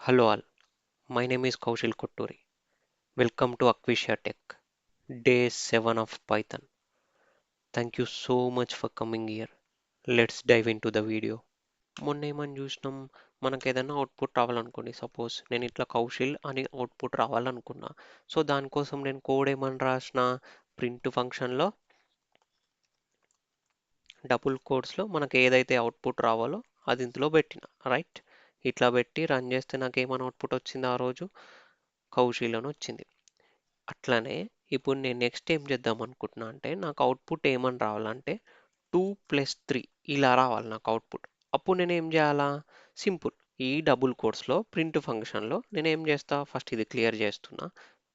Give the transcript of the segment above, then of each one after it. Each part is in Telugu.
Hello all, my name is Kaushal Kotturi. Welcome to Aquasia Tech, day 7 of Python. Thank you so much for coming here. Let's dive into the video. మొన్న ఏమని చూసినాం, మనకు ఏదైనా అవుట్పుట్ రావాలనుకోండి. సపోజ్ నేను ఇట్లా కౌశల్ అని అవుట్పుట్ రావాలనుకున్నా. సో దానికోసం నేను కోడ్ ఏమని రాసిన, ప్రింట్ ఫంక్షన్లో డబుల్ కోడ్స్లో మనకు ఏదైతే అవుట్పుట్ రావాలో అది ఇందులో పెట్టిన, రైట్. ఇట్లా పెట్టి రన్ చేస్తే నాకు ఏమైనా అవుట్పుట్ వచ్చింది, ఆ రోజు కౌశల్ అని వచ్చింది. అట్లనే ఇప్పుడు నేను నెక్స్ట్ ఏం చేద్దాం అనుకుంటున్నా అంటే, నాకు అవుట్పుట్ ఏమని రావాలంటే 2 + 3 ఇలా రావాలి నాకు అవుట్పుట్. అప్పుడు నేను ఏం చేయాలా, సింపుల్, ఈ డబుల్ కోట్స్లో ప్రింట్ ఫంక్షన్లో నేను ఏం చేస్తా, ఫస్ట్ ఇది క్లియర్ చేస్తున్నా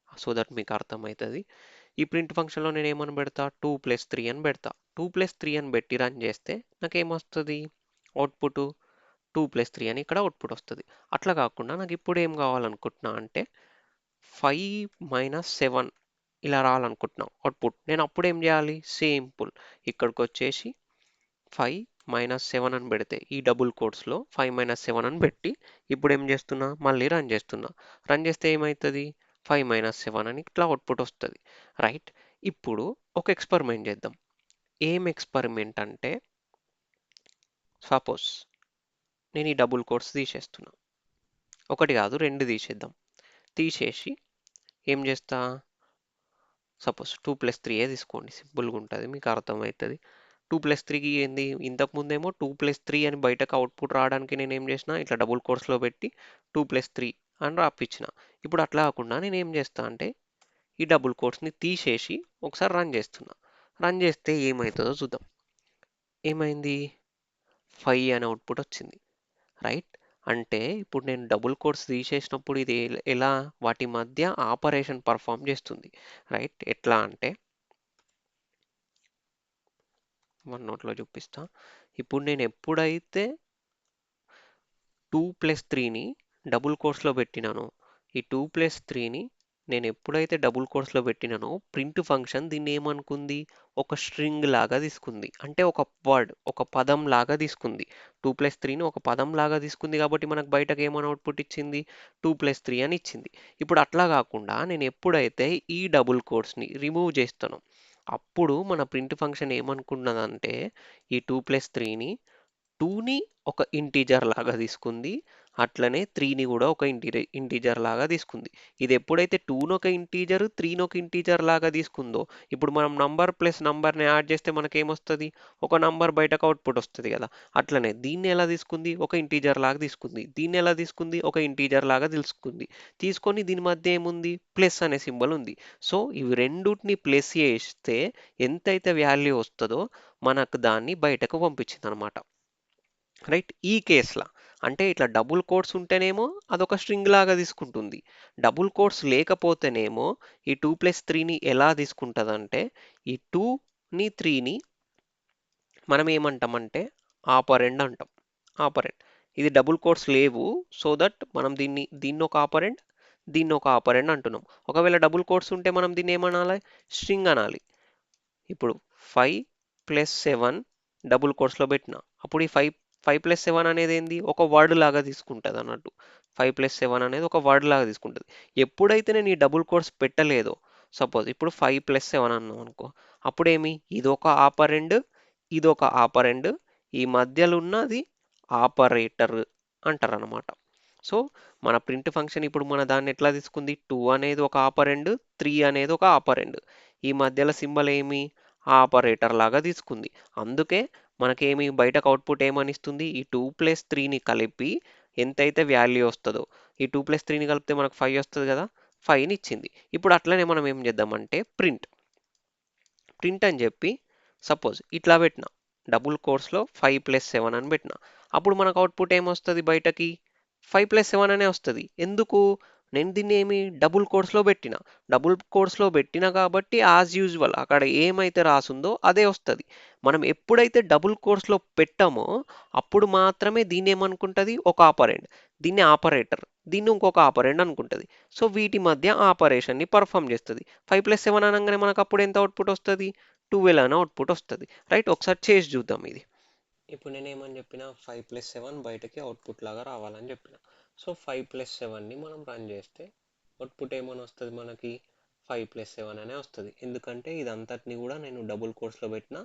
సో దట్ మీకు అర్థమవుతుంది. ఈ ప్రింట్ ఫంక్షన్లో నేను ఏమని పెడతా, 2 + 3 అని పెడతా. 2 + 3 అని పెట్టి రన్ చేస్తే నాకు ఏమొస్తుంది, అవుట్పుట్ 2 + 3 అని ఇక్కడ అవుట్పుట్ వస్తుంది. అట్లా కాకుండా నాకు ఇప్పుడు ఏం కావాలనుకుంటున్నా అంటే 5 - 7 ఇలా రావాలనుకుంటున్నాం అవుట్పుట్. నేను అప్పుడు ఏం చేయాలి, సింపుల్, ఇక్కడికి వచ్చేసి 5 - 7 అని పెడితే ఈ డబుల్ కోట్స్లో 5 - 7 అని పెట్టి ఇప్పుడు ఏం చేస్తున్నా, మళ్ళీ రన్ చేస్తున్నా. రన్ చేస్తే ఏమవుతుంది, 5 - 7 అని ఇట్లా అవుట్పుట్ వస్తుంది, రైట్. ఇప్పుడు ఒక ఎక్స్పెరిమెంట్ చేద్దాం. ఏం ఎక్స్పెరిమెంట్ అంటే, సపోజ్ నేను ఈ డబుల్ కోట్స్ తీసేస్తున్నా. ఒకటి కాదు, రెండు తీసేద్దాం. తీసేసి ఏం చేస్తా, సపోజ్ 2 + 3 తీసుకోండి, సింపుల్గా ఉంటుంది, మీకు అర్థమవుతుంది. 2 + 3కి ఏంది, ఇంతకుముందేమో 2 + 3 అని బయటకు అవుట్పుట్ రావడానికి నేను ఏం చేసిన, ఇట్లా డబుల్ కోర్స్లో పెట్టి 2 + 3 అని రాపించిన. ఇప్పుడు అట్లా కాకుండా నేను ఏం చేస్తా అంటే, ఈ డబుల్ కోర్స్ని తీసేసి ఒకసారి రన్ చేస్తున్నా. రన్ చేస్తే ఏమవుతుందో చూద్దాం. ఏమైంది, 5 అని అవుట్పుట్ వచ్చింది, రైట్. అంటే ఇప్పుడు నేను డబుల్ కోట్స్ తీసేసినప్పుడు ఇది ఎలా వాటి మధ్య ఆపరేషన్ పర్ఫామ్ చేస్తుంది, రైట్. ఎట్లా అంటే వన్ నోట్లో చూపిస్తా. ఇప్పుడు నేను ఎప్పుడైతే 2 + 3ని డబుల్ కోట్స్లో పెట్టినానో, ఈ 2 + 3ని నేను ఎప్పుడైతే డబుల్ కోట్స్లో పెట్టినానో, ప్రింట్ ఫంక్షన్ దీన్ని ఏమనుకుంది, ఒక స్ట్రింగ్ లాగా తీసుకుంది. అంటే ఒక వర్డ్, ఒక పదం లాగా తీసుకుంది. 2 + 3ని ఒక పదం లాగా తీసుకుంది కాబట్టి మనకు బయటకు ఏమని అవుట్పుట్ ఇచ్చింది, 2 + 3 అని ఇచ్చింది. ఇప్పుడు అట్లా కాకుండా నేను ఎప్పుడైతే ఈ డబుల్ కోట్స్ని రిమూవ్ చేస్తానో, అప్పుడు మన ప్రింట్ ఫంక్షన్ ఏమనుకున్నదంటే, ఈ 2 + 3ని 2ని ఒక ఇంటీజర్ లాగా తీసుకుంది, అట్లనే 3ని కూడా ఒక ఇంటీజర్ లాగా తీసుకుంది. ఇది ఎప్పుడైతే 2ని ఒక ఇంటీజర్ 3ని ఒక ఇంటీజర్ లాగా తీసుకుందో, ఇప్పుడు మనం నంబర్ ప్లస్ నంబర్ని యాడ్ చేస్తే మనకేమొస్తుంది, ఒక నంబర్ బయటకు అవుట్పుట్ వస్తుంది కదా. అట్లనే దీన్ని ఎలా తీసుకుంది, ఒక ఇంటీజర్ లాగా తీసుకుంది. దీన్ని ఎలా తీసుకుంది, ఒక ఇంటీజర్ లాగా తీసుకుంది. తీసుకొని దీని మధ్య ఏముంది, ప్లస్ అనే సింబల్ ఉంది. సో ఇవి రెండుటిని ప్లస్ చేస్తే ఎంతైతే వాల్యూ వస్తుందో మనకు దాన్ని బయటకు పంపించింది అనమాట, రైట్. ఈ కేసులా అంటే ఇట్లా డబుల్ కోట్స్ ఉంటేనేమో అదొక స్ట్రింగ్ లాగా తీసుకుంటుంది. డబుల్ కోట్స్ లేకపోతేనేమో ఈ 2 + 3ని ఎలా తీసుకుంటుందంటే, ఈ 2ని 3ని మనం ఏమంటామంటే ఆపరెండ్ అంటాం. ఆపరెండ్, ఇది డబుల్ కోట్స్ లేవు, సో దట్ మనం దీన్ని ఒక ఆపరెండ్, దీన్ని ఒక ఆపరెండ్ అంటున్నాం. ఒకవేళ డబుల్ కోట్స్ ఉంటే మనం దీన్ని ఏమనాలి, స్ట్రింగ్ అనాలి. ఇప్పుడు 5 + 7 డబుల్ కోట్స్లో పెట్టిన, అప్పుడు ఈ 5 + 7 అనేది ఏంది, ఒక వర్డ్ లాగా తీసుకుంటుంది అన్నట్టు. 5 + 7 అనేది ఒక వర్డ్ లాగా తీసుకుంటుంది. ఎప్పుడైతే నేను ఈ డబుల్ కోట్స్ పెట్టలేదో, సపోజ్ ఇప్పుడు 5 + 7 అన్నాం అనుకో, అప్పుడేమి, ఇదొక ఆపరెండ్, ఇదొక ఆపరెండ్, ఈ మధ్యలో ఉన్నది ఆపరేటర్ అంటారు అనమాట. సో మన ప్రింట్ ఫంక్షన్ ఇప్పుడు మన దాన్ని ఎట్లా తీసుకుంది, 2 అనేది ఒక ఆపరెండ్, 3 అనేది ఒక ఆపరెండ్, ఈ మధ్యలో సింబల్ ఏమి, ఆపరేటర్ లాగా తీసుకుంది. అందుకే మనకేమి బయటకు అవుట్పుట్ ఏమని ఇస్తుంది, ఈ 2 + 3ని కలిపి ఎంతైతే వాల్యూ వస్తుందో, ఈ 2 + 3ని కలిపితే మనకు 5 వస్తుంది కదా, 5ని ఇచ్చింది. ఇప్పుడు అట్లనే మనం ఏం చేద్దామంటే, ప్రింట్ ప్రింట్ అని చెప్పి సపోజ్ ఇట్లా పెట్టిన, డబుల్ కోర్స్లో 5 + 7 అని పెట్టిన, అప్పుడు మనకు అవుట్పుట్ ఏమొస్తుంది బయటకి, 5 + 7 అనే వస్తుంది. ఎందుకు, నేను దీన్ని ఏమి డబుల్ కోర్స్లో పెట్టిన, డబుల్ కోర్స్లో పెట్టిన కాబట్టి యాజ్ యూజువల్ అక్కడ ఏమైతే రాసుందో అదే వస్తుంది. మనం ఎప్పుడైతే డబుల్ కోర్స్లో పెట్టామో అప్పుడు మాత్రమే దీన్ని ఏమనుకుంటుంది, ఒక ఆపరెండ్, దీన్ని ఆపరేటర్, దీన్ని ఇంకొక ఆపరెండ్ అనుకుంటుంది. సో వీటి మధ్య ఆపరేషన్ని పర్ఫామ్ చేస్తుంది. 5 + 7 అనగానే మనకు అప్పుడు ఎంత అవుట్పుట్ వస్తుంది, 12 అని అవుట్పుట్ వస్తుంది, రైట్. ఒకసారి చేసి చూద్దాం ఇది. ఇప్పుడు నేను ఏమని చెప్పిన, 5 + 7 బయటకి అవుట్పుట్ లాగా రావాలని చెప్పిన. సో 5+7ని మనం రన్ చేస్తే అవుట్పుట్ ఏమని వస్తుంది మనకి 5+7 అనే వస్తుంది. ఎందుకంటే ఇదంతటిని కూడా నేను డబుల్ కోట్స్లో పెట్టిన,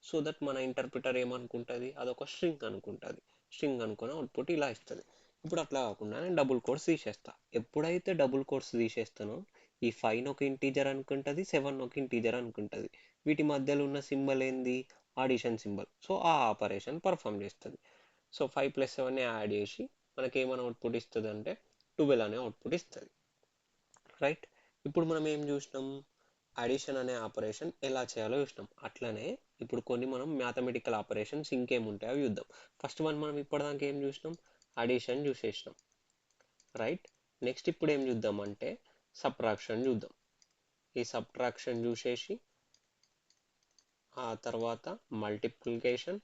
సో దట్ మన ఇంటర్ప్రిటర్ ఏమనుకుంటుంది, అదొక స్ట్రింగ్ అనుకుంటుంది. స్ట్రింగ్ అనుకుని అవుట్పుట్ ఇలా ఇస్తుంది. ఇప్పుడు అట్లా కాకుండా నేను డబుల్ కోట్స్ తీసేస్తా. ఎప్పుడైతే డబుల్ కోట్స్ తీసేస్తానో ఈ 5 ఒక ఇంటీజర్ అనుకుంటుంది, 7 ఒక ఇంటీజర్ అనుకుంటుంది. వీటి మధ్యలో ఉన్న సింబల్ ఏంది, ఆడిషన్ సింబల్. సో ఆ ఆపరేషన్ పర్ఫామ్ చేస్తుంది. సో 5+7ని యాడ్ చేసి మనకి ఏమైనా అవుట్పుట్ ఇస్తుంది అంటే 12 అనే అవుట్పుట్ ఇస్తుంది. రైట్. ఇప్పుడు మనం ఏం చూసినాం, అడిషన్ అనే ఆపరేషన్ ఎలా చేయాలో చూసినాం. అట్లనే ఇప్పుడు కొన్ని మనం మ్యాథమెటికల్ ఆపరేషన్స్ ఇంకేముంటాయో చూద్దాం. ఫస్ట్ వన్ మనం ఇప్పటిదాకా ఏం చూసినాం, అడిషన్ చూసేసినాం. రైట్. నెక్స్ట్ ఇప్పుడు ఏం చూద్దాం అంటే సబ్ట్రాక్షన్ చూద్దాం. ఈ సబ్ట్రాక్షన్ చూసేసి ఆ తర్వాత మల్టిప్లికేషన్,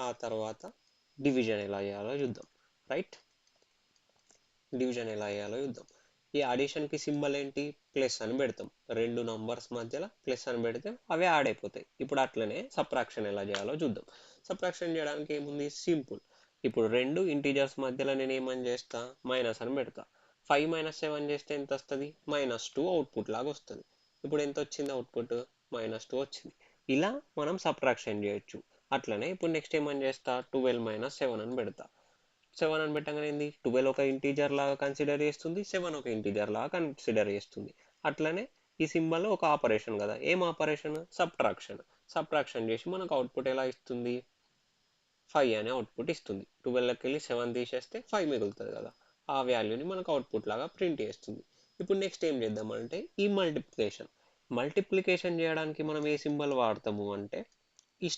ఆ తర్వాత డివిజన్ ఎలా చేయాలో చూద్దాం. రైట్. డివిజన్ ఎలా చేయాలో చూద్దాం. ఈ అడిషన్కి సింబల్ ఏంటి, ప్లస్ అని పెడతాం. రెండు నంబర్స్ మధ్యలో ప్లస్ అని పెడితే అవే యాడ్ అయిపోతాయి. ఇప్పుడు అట్లనే సబ్ట్రాక్షన్ ఎలా చేయాలో చూద్దాం. సబ్ట్రాక్షన్ చేయడానికి ఏముంది, సింపుల్. ఇప్పుడు రెండు ఇంటీజర్స్ మధ్యలో నేను ఏమని చేస్తా, మైనస్ అని పెడతా. 5 - 7 చేస్తే ఎంత వస్తుంది, -2 అవుట్పుట్ లాగా వస్తుంది. ఇప్పుడు ఎంత వచ్చింది అవుట్పుట్, -2 వచ్చింది. ఇలా మనం సబ్ట్రాక్షన్ చేయొచ్చు. అట్లనే ఇప్పుడు నెక్స్ట్ ఏమని చేస్తా, 12 - 7 అని పెడతా. 7 అని పెట్టగానే ఏంది, 12 ఒక ఇంటీజర్ లాగా కన్సిడర్ చేస్తుంది, 7 ఒక ఇంటీజర్ లాగా కన్సిడర్ చేస్తుంది. అట్లనే ఈ సింబల్ ఒక ఆపరేషన్ కదా, ఏం ఆపరేషన్, సబ్ట్రాక్షన్. సబ్ట్రాక్షన్ చేసి మనకు అవుట్పుట్ ఎలా ఇస్తుంది, 5 అనే అవుట్పుట్ ఇస్తుంది. 12కి వెళ్ళి 7 తీసేస్తే 5 మిగులుతుంది కదా, ఆ వాల్యూని మనకు అవుట్పుట్ లాగా ప్రింట్ చేస్తుంది. ఇప్పుడు నెక్స్ట్ ఏం చేద్దామంటే ఈ మల్టిప్లికేషన్. మల్టిప్లికేషన్ చేయడానికి మనం ఏ సింబల్ వాడతాము అంటే ఈ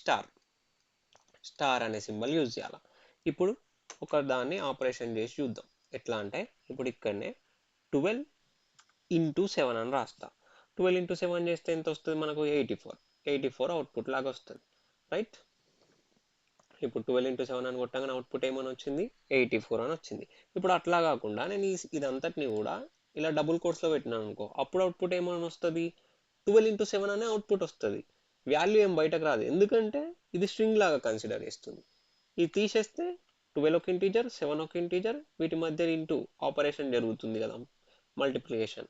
స్టార్ అనే సింబల్ యూజ్ చేయాలి. ఇప్పుడు ఒక దాన్ని ఆపరేషన్ చేసి చూద్దాం. ఎట్లా అంటే ఇప్పుడు ఇక్కడనే 12 ఇంటూ 7 అని రాస్తా. 12 ఇంటూ 7 చేస్తే ఎంత వస్తుంది మనకు, 84 అవుట్పుట్ లాగా వస్తుంది. రైట్. ఇప్పుడు 12 ఇంటూ 7 అని కొట్టగానే అవుట్పుట్ ఏమని వచ్చింది, 84 అని వచ్చింది. ఇప్పుడు అట్లా కాకుండా నేను ఇదంతటిని కూడా ఇలా డబుల్ కోట్స్లో పెట్టినాను అనుకో, అప్పుడు అవుట్పుట్ ఏమని వస్తుంది, 12 ఇంటూ 7 అనే అవుట్పుట్ వస్తుంది. వాల్యూ ఏం బయటకు రాదు, ఎందుకంటే ఇది స్ట్రింగ్ లాగా కన్సిడర్ చేస్తుంది. ఇది తీసేస్తే 12 ఒక ఇంటీజర్, 7 ఒక ఇంటీజర్, వీటి మధ్య ఇంటూ ఆపరేషన్ జరుగుతుంది కదా, మల్టిప్లికేషన్.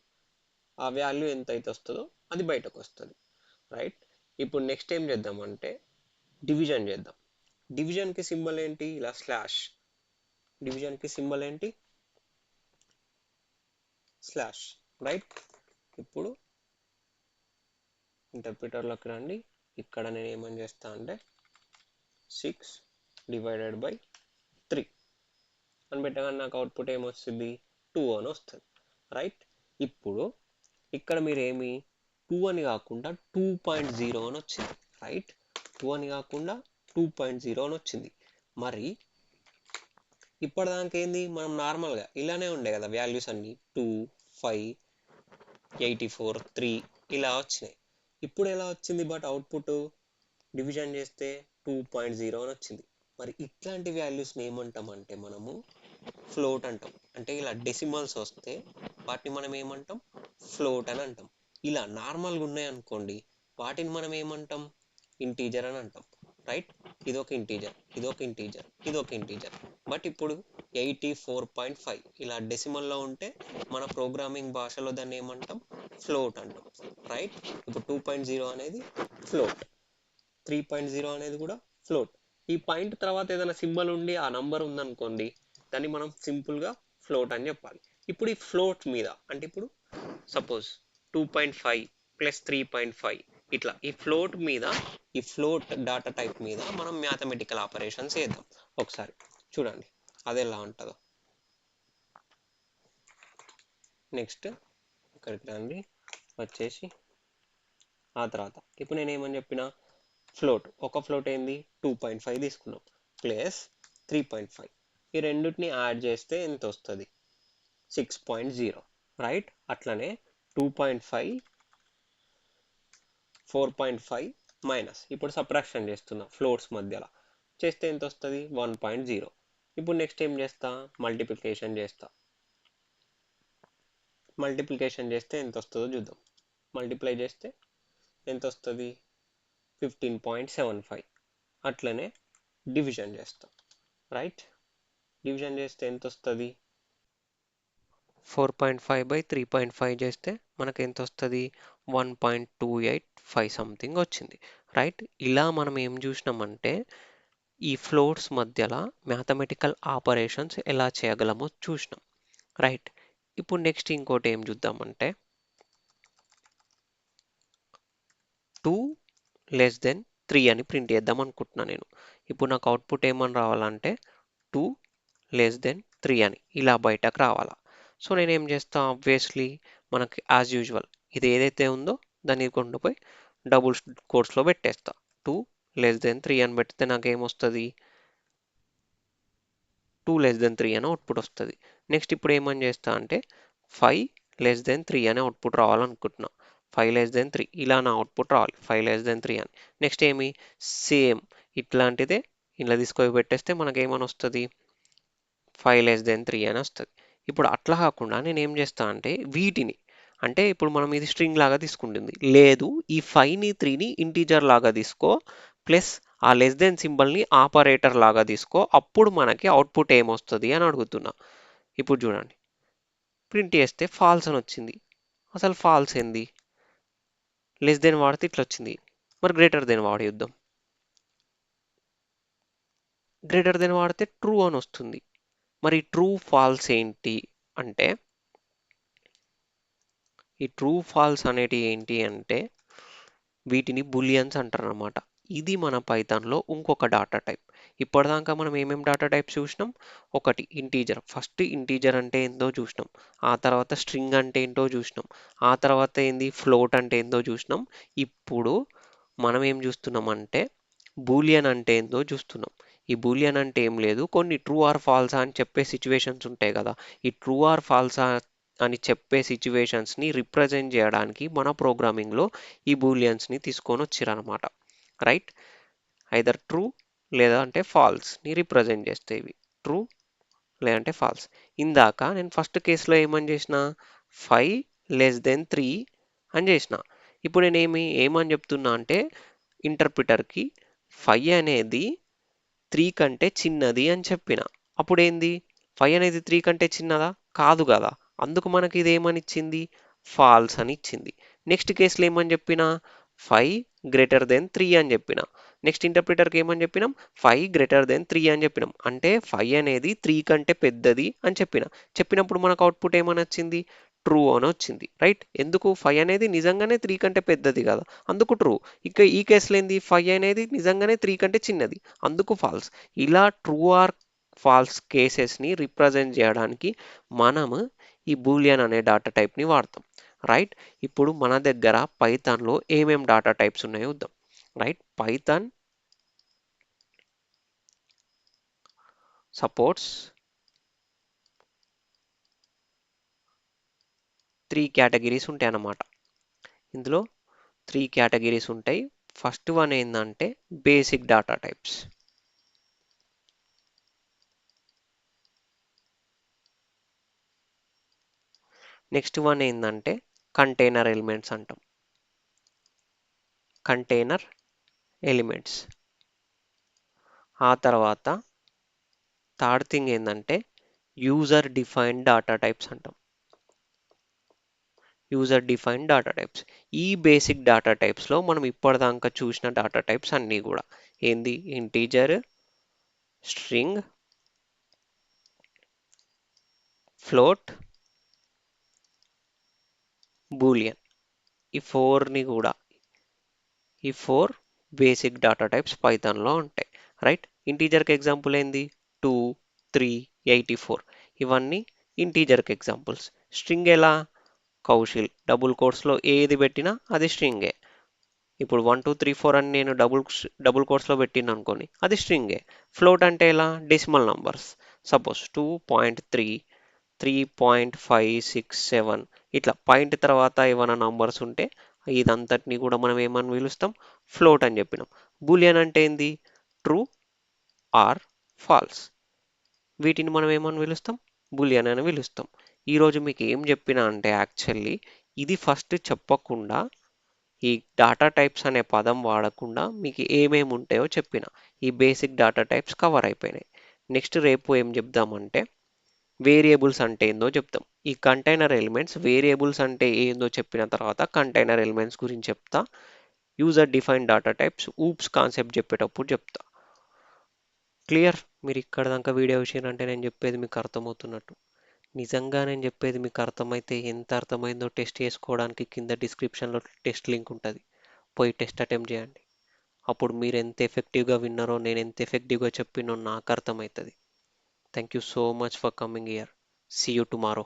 ఆ వాల్యూ ఎంత అయితే వస్తుందో అది బయటకు వస్తుంది. రైట్. ఇప్పుడు నెక్స్ట్ ఏం చేద్దామంటే డివిజన్ చేద్దాం. డివిజన్కి సింబల్ ఏంటి, ఇలా స్లాష్. డివిజన్కి సింబల్ ఏంటి, స్లాష్. రైట్. ఇప్పుడు ఇంటర్ప్రిటర్లోకి రండి. ఇక్కడ నేను ఏమని చేస్తా అంటే 6/3 అని పెట్టగానే నాకు అవుట్పుట్ ఏమొస్తుంది, 2 అని వస్తుంది. రైట్. ఇప్పుడు ఇక్కడ మీరు ఏమి 2 అని కాకుండా 2.0 అని వచ్చింది. రైట్. 2 అని కాకుండా 2.0 అని వచ్చింది. మరి ఇప్పటిదాకా ఏంది, మనం నార్మల్గా ఇలానే ఉండే కదా వాల్యూస్ అన్ని, 2, 5, 84, 3 ఇలా వచ్చినాయి. ఇప్పుడు ఎలా వచ్చింది బట్ అవుట్పుట్ డివిజన్ చేస్తే 2.0 అని వచ్చింది. మరి ఇట్లాంటి వాల్యూస్ని ఏమంటామంటే మనము ఫ్లోట్ అంటాం. అంటే ఇలా డెసిమల్స్ వస్తే వాటిని మనం ఏమంటాం, ఫ్లోట్ అని అంటాం. ఇలా నార్మల్గా ఉన్నాయి అనుకోండి, వాటిని మనం ఏమంటాం, ఇంటీజర్ అని అంటాం. రైట్. ఇదొక ఇంటీజర్, ఇదొక ఇంటీజర్, ఇదొక ఇంటీజర్. బట్ ఇప్పుడు 84.5 ఇలా డెసిమల్లో ఉంటే మన ప్రోగ్రామింగ్ భాషలో దాన్ని ఏమంటాం, ఫ్లోట్ అంటాం. రైట్. ఇప్పుడు 2.0 అనేది ఫ్లోట్, 3.0 అనేది కూడా ఫ్లోట్. ఈ పాయింట్ తర్వాత ఏదైనా సింబల్ ఉండి ఆ నంబర్ ఉందనుకోండి, దాన్ని మనం సింపుల్గా ఫ్లోట్ అని చెప్పాలి. ఇప్పుడు ఈ ఫ్లోట్ మీద అంటే ఇప్పుడు సపోజ్ 2.5 ప్లస్ 3.5 ఇట్లా ఈ ఫ్లోట్ డాటా టైప్ మీద మనం మ్యాథమెటికల్ ఆపరేషన్స్ చేద్దాం. ఒకసారి చూడండి అది ఎలా ఉంటుందో. నెక్స్ట్ ఇక్కడికి రండి, వచ్చేసి ఆ తర్వాత ఇప్పుడు నేను ఏమని చెప్పిన, ఒక ఫ్లోట్ ఏంది 2.5 తీసుకున్నాం ప్లస్ 3.5, ఈ రెండింటిని యాడ్ చేస్తే ఎంత వస్తుంది, 6.0. రైట్. అట్లనే 2.5, 4.5 మైనస్, ఇప్పుడు సబ్ట్రాక్షన్ చేస్తున్నా ఫ్లోట్స్ మధ్యలో చేస్తే ఎంత వస్తుంది, 1.0. ఇప్పుడు నెక్స్ట్ ఏం చేస్తా, మల్టిప్లికేషన్ చేస్తే ఎంత వస్తుందో చూద్దాం. మల్టిప్లై చేస్తే ఎంత వస్తుంది, 15.75. అట్లనే డివిజన్ చేస్తాం. రైట్? డివిజన్ చేస్తే ఎంత వస్తుంది? 4.5/3.5 చేస్తే మనకి ఎంత వస్తుంది? 1.285 సంథింగ్ వచ్చింది. రైట్? ఇలా మనం ఏం చూసినామంటే ఈ ఫ్లోట్స్ మధ్యలో మ్యాథమెటికల్ ఆపరేషన్స్ ఎలా చేయగలమో చూసినాం. రైట్? ఇప్పుడు నెక్స్ట్ ఇంకోటి ఏం చూద్దామంటే 2 <3 అని ప్రింట్ చేద్దాం అనుకుంటున్నా నేను. ఇప్పుడు నాకు అవుట్పుట్ ఏమని రావాలంటే 2 <3 అని ఇలా బయటకు రావాలా. సో నేను ఏం చేస్తా, ఆబ్వియస్లీ మనకి యాజ్ యూజువల్ ఇది ఏదైతే ఉందో దాన్ని కొండపోయి డబుల్ కోట్స్లో పెట్టేస్తా. 2 <3 అని పెడితే నాకు ఏమొస్తుంది? 2 <3 అని అవుట్పుట్ వస్తుంది. నెక్స్ట్ ఇప్పుడు ఏమని చేస్తా అంటే 5 <3 అని అవుట్పుట్ రావాలనుకుంటున్నా. 5 <3 ఇలా నా అవుట్పుట్ రావాలి. 5 <3 అని. నెక్స్ట్ ఏమి సేమ్ ఇట్లాంటిదే ఇలా తీసుకొని పెట్టేస్తే మనకి ఏమని వస్తుంది? 5 <3 అని వస్తుంది. ఇప్పుడు అట్లా కాకుండా నేను ఏం చేస్తా అంటే వీటిని అంటే ఇప్పుడు మనం ఇది స్ట్రింగ్ లాగా తీసుకుంటుంది. లేదు ఈ 5ని 3ని ఇంటీజర్ లాగా తీసుకో ప్లస్ ఆ లెస్ దెన్ సింబల్ని ఆపరేటర్ లాగా తీసుకో అప్పుడు మనకి అవుట్పుట్ ఏమొస్తుంది అని అడుగుతున్నా. ఇప్పుడు చూడండి ప్రింట్ చేస్తే ఫాల్స్ అని వచ్చింది. అసలు ఫాల్స్ ఏంది? లెస్ దెన్ వాడితే ఇట్లా వచ్చింది. మరి గ్రేటర్ దెన్ వాడి చూద్దాం. గ్రేటర్ దెన్ వాడితే ట్రూ అని వస్తుంది. మరి ట్రూ ఫాల్స్ ఏంటి అంటే ఈ ట్రూ ఫాల్స్ అనేటివి ఏంటి అంటే వీటిని బులియన్స్ అంటారనమాట. ఇది మన పైథాన్లో ఇంకొక డాటా టైప్. ఇప్పటిదాకా మనం ఏమేం డాటా టైప్స్ చూసినాం? ఒకటి ఇంటీజర్. ఫస్ట్ ఇంటీజర్ అంటే ఏందో చూసినాం. ఆ తర్వాత స్ట్రింగ్ అంటే ఏంటో చూసినాం. ఆ తర్వాత ఏంది ఫ్లోట్ అంటే ఏందో చూసినాం. ఇప్పుడు మనం ఏం చూస్తున్నాం అంటే బూలియన్ అంటే ఏందో చూస్తున్నాం. ఈ బూలియన్ అంటే ఏం లేదు, కొన్ని ట్రూ ఆర్ ఫాల్సా అని చెప్పే సిచ్యువేషన్స్ ఉంటాయి కదా. ఈ ట్రూ ఆర్ ఫాల్సా అని చెప్పే సిచ్యువేషన్స్ని రిప్రజెంట్ చేయడానికి మన ప్రోగ్రామింగ్లో ఈ బూలియన్స్ని తీసుకొని వచ్చిరనమాట. రైట్? ఐదర్ ట్రూ లేదా అంటే ఫాల్స్ని రిప్రజెంట్ చేస్తే ఇవి ట్రూ లేదంటే ఫాల్స్. ఇందాక నేను ఫస్ట్ కేసులో ఏమని చేసిన 5 <3 అని చేసిన. ఇప్పుడు నేను ఏమని చెప్తున్నా అంటే ఇంటర్ప్రిటర్కి 5 అనేది 3 కంటే చిన్నది అని చెప్పిన. అప్పుడు ఏంది 5 అనేది 3 కంటే చిన్నదా? కాదు కదా. అందుకు మనకి ఇది ఏమని ఇచ్చింది? ఫాల్స్ అని ఇచ్చింది. నెక్స్ట్ కేసులో ఏమని చెప్పిన 5 <3 అని చెప్పిన. నెక్స్ట్ ఇంటర్ప్రిటర్కి ఏమని చెప్పినాం? 5 <3 అని చెప్పినాం. అంటే 5 అనేది 3 కంటే పెద్దది అని చెప్పినప్పుడు మనకు అవుట్పుట్ ఏమని వచ్చింది? ట్రూ అని వచ్చింది. రైట్? ఎందుకు 5 అనేది నిజంగానే 3 కంటే పెద్దది కదా, అందుకు ట్రూ. ఇక ఈ కేసులో ఏంది 5 అనేది నిజంగానే 3 కంటే చిన్నది, అందుకు ఫాల్స్. ఇలా ట్రూ ఆర్ ఫాల్స్ కేసెస్ని రిప్రజెంట్ చేయడానికి మనము ఈ బూలియన్ అనే డాటా టైప్ని వాడతాం. రైట్? ఇప్పుడు మన దగ్గర పైథాన్లో ఏమేం డాటా టైప్స్ ఉన్నాయో చూద్దాం. రైట్? పైథాన్ సపోర్ట్స్ 3 కేటగిరీస్ ఉంటాయి అన్నమాట. ఇందులో 3 కేటగిరీస్ ఉంటాయి. ఫస్ట్ వన్ ఏంటంటే basic data types. Next one ఏంటంటే కంటైనర్ ఎలిమెంట్స్ అంటాం. Container elements. ఆ తర్వాత థర్డ్ థింగ్ ఏంటంటే యూజర్ డిఫైన్డ్ డాటా టైప్స్ అంటాం. User defined data types. ఈ బేసిక్ డాటా టైప్స్లో మనం ఇప్పటిదాకా చూసిన డాటా టైప్స్ అన్నీ కూడా ఏంది? Integer, string, float, Boolean. ఈ ఫోర్ని కూడా ఈ 4 బేసిక్ డాటా టైప్స్ పైథాన్లో ఉంటాయి. రైట్? ఇంటీజర్కి ఎగ్జాంపుల్ ఏంది? 2, 3, 84. ఇవన్నీ ఇంటీజర్కి ఎగ్జాంపుల్స్. స్ట్రింగ్ ఎలా? కౌశిల్. డబుల్ కోట్స్లో ఏది పెట్టినా అది స్ట్రింగే. ఇప్పుడు 1 2 3 4 అని నేను డబుల్ కోట్స్లో పెట్టిన అనుకోని అది స్ట్రింగే. ఫ్లోట్ అంటే ఎలా? Decimal numbers. సపోజ్ 2.3, 3.567 ఇట్లా పాయింట్ తర్వాత ఏమైనా నంబర్స్ ఉంటే ఇదంతటిని కూడా మనం ఏమని పిలుస్తాం? ఫ్లోట్ అని చెప్పినాం. బూలియన్ అంటే ఏంది? True or false. వీటిని మనం ఏమని పిలుస్తాం? బూలియన్ అని పిలుస్తాం. ఈరోజు మీకు ఏం చెప్పినా అంటే యాక్చువల్లీ ఇది ఫస్ట్ చెప్పకుండా ఈ డాటా టైప్స్ అనే పదం వాడకుండా మీకు ఏమేమి ఉంటాయో చెప్పిన. ఈ బేసిక్ డాటా టైప్స్ కవర్ అయిపోయినాయి. నెక్స్ట్ రేపు ఏం చెప్దామంటే వేరియబుల్స్ అంటే ఏందో చెప్తాం. ఈ కంటైనర్ ఎలిమెంట్స్ వేరియబుల్స్ అంటే ఏందో చెప్పిన తర్వాత కంటైనర్ ఎలిమెంట్స్ గురించి చెప్తా. User define data types oops concept చెప్పేటప్పుడు చెప్తా. క్లియర్? మీరు ఇక్కడ దాకా వీడియో చూసిరంటే నేను చెప్పేది మీకు అర్థమవుతున్నట్టు. నిజంగా నేను చెప్పేది మీకు అర్థమైతే ఎంత అర్థమైందో టెస్ట్ చేసుకోవడానికి కింద డిస్క్రిప్షన్లో టెస్ట్ లింక్ ఉంటుంది. పోయి టెస్ట్ అటెంప్ట్ చేయండి. అప్పుడు మీరు ఎంత ఎఫెక్టివ్గా విన్నారో నేను ఎంత ఎఫెక్టివ్గా చెప్పినో నాకు అర్థమవుతుంది. Thank you so much for coming here. See you tomorrow.